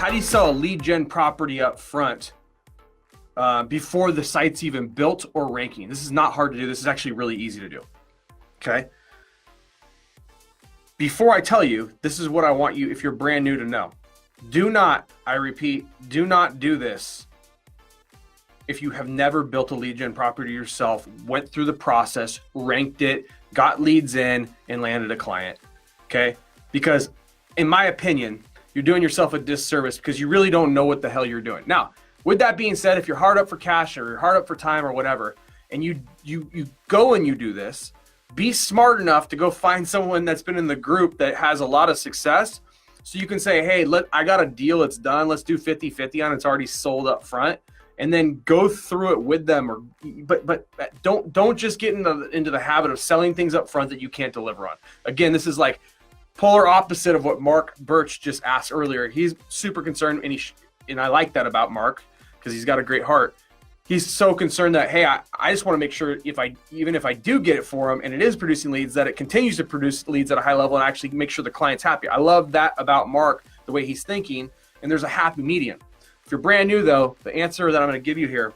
how do you sell a lead gen property up front before the site's even built or ranking? This is not hard to do. This is actually really easy to do. Okay. Before I tell you, this is what I want you, if you're brand new, to know. Do not, I repeat, do not do this if you have never built a lead gen property yourself, went through the process, ranked it, got leads in, and landed a client. Okay? Because in my opinion, you're doing yourself a disservice because you really don't know what the hell you're doing. Now, with that being said, if you're hard up for cash or you're hard up for time or whatever, and you go and you do this, be smart enough to go find someone that's been in the group that has a lot of success. So you can say, hey, I got a deal, it's done. Let's do 50-50 on it. It's already sold up front. And then go through it with them. But don't just get into the habit of selling things up front that you can't deliver on. Again, this is like polar opposite of what Mark Birch just asked earlier. He's super concerned, and I like that about Mark because he's got a great heart. He's so concerned that, hey, I just want to make sure even if I do get it for him and it is producing leads, that it continues to produce leads at a high level and actually make sure the client's happy. I love that about Mark, the way he's thinking, and there's a happy medium. If you're brand new though, the answer that I'm going to give you here,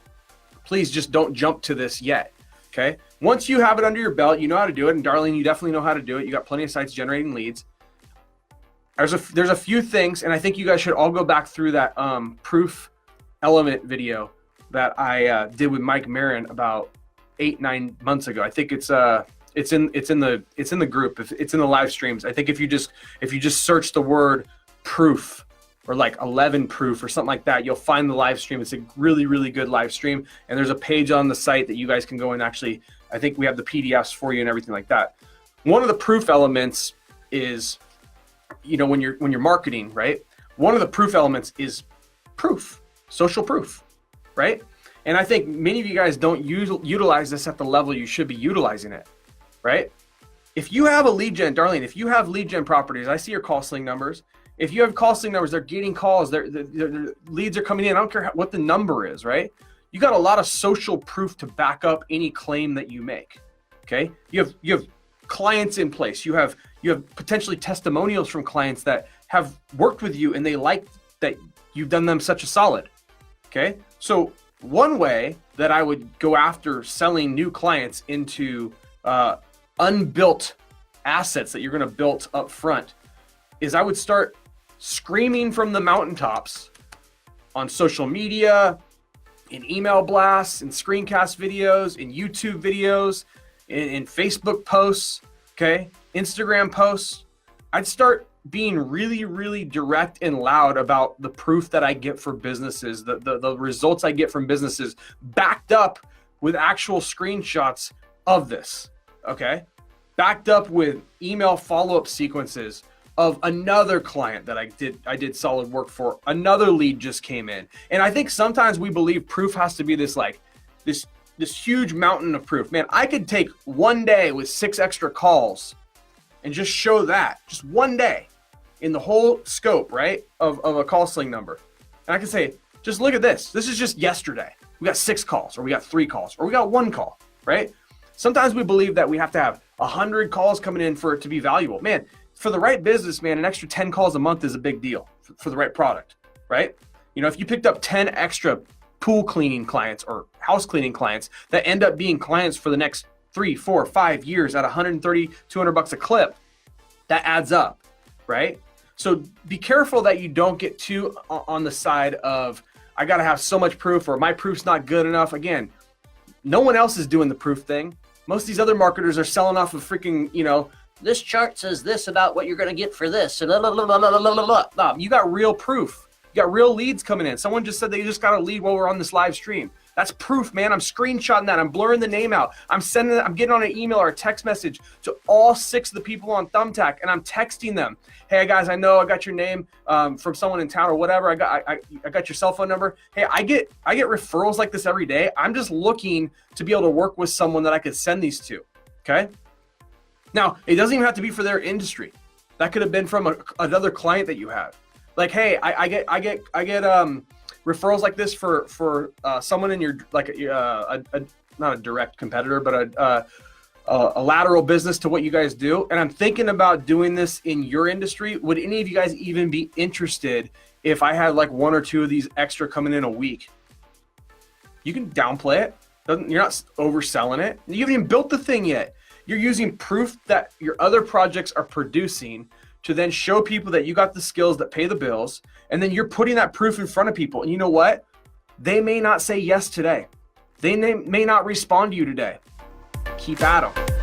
please just don't jump to this yet. Okay. Once you have it under your belt, you know how to do it. And Darlene, you definitely know how to do it. You got plenty of sites generating leads. There's a few things, and I think you guys should all go back through that proof element video that I did with Mike Marin about 8-9 months ago. I think it's in the group. It's in the live streams. I think if you just search the word proof or like 11 proof or something like that, you'll find the live stream. It's a really, really good live stream. And there's a page on the site that you guys can go and actually, I think we have the PDFs for you and everything like that. One of the proof elements is, when you're marketing, right? One of the proof elements is proof, social proof, right? And I think many of you guys don't utilize this at the level you should be utilizing it, right? If you have a lead gen, Darlene, if you have lead gen properties, I see your call sling numbers. If you have call sling numbers, they're getting calls, their leads are coming in. I don't care what the number is, right? You got a lot of social proof to back up any claim that you make. Okay, you have clients in place. You have potentially testimonials from clients that have worked with you and they like that you've done them such a solid. Okay, so one way that I would go after selling new clients into unbuilt assets that you're going to build up front is I would start screaming from the mountaintops on social media, in email blasts, in screencast videos, in YouTube videos, in Facebook posts, okay, Instagram posts. I'd start being really, really direct and loud about the proof that I get for businesses, the results I get from businesses, backed up with actual screenshots of this, okay? Backed up with email follow-up sequences of another client that I did solid work for. Another lead just came in. And I think sometimes we believe proof has to be this huge mountain of proof. Man, I could take one day with 6 extra calls and just show that, just one day in the whole scope, right, of a call sling number. And I can say, just look at this. This is just yesterday. We got 6 calls, or we got 3 calls, or we got 1 call, right? Sometimes we believe that we have to have 100 calls coming in for it to be valuable. Man, for the right business, man, an extra 10 calls a month is a big deal for the right product, right? If you picked up 10 extra pool cleaning clients or house cleaning clients that end up being clients for the next 3, 4, 5 years at $130, $200 a clip, that adds up, right? So be careful that you don't get too on the side of, I got to have so much proof, or my proof's not good enough. Again, no one else is doing the proof thing. Most of these other marketers are selling off of freaking, this chart says this about what you're going to get for this. And no, you got real proof. You got real leads coming in. Someone just said they just got a lead while we're on this live stream. That's proof, man. I'm screenshotting that. I'm blurring the name out. I'm getting on an email or a text message to all 6 of the people on Thumbtack, and I'm texting them. Hey guys, I know I got your name from someone in town or whatever. I got your cell phone number. Hey, I get referrals like this every day. I'm just looking to be able to work with someone that I could send these to. Okay. Now, it doesn't even have to be for their industry. That could have been from another client that you have. Like, hey, I get referrals like this for someone in your, like, not a direct competitor, but a lateral business to what you guys do, and I'm thinking about doing this in your industry. Would any of you guys even be interested if I had like 1 or 2 of these extra coming in a week? You can downplay it. You're not overselling it. You haven't even built the thing yet. You're using proof that your other projects are producing to then show people that you got the skills that pay the bills. And then you're putting that proof in front of people. And you know what? They may not say yes today. They may not respond to you today. Keep at them.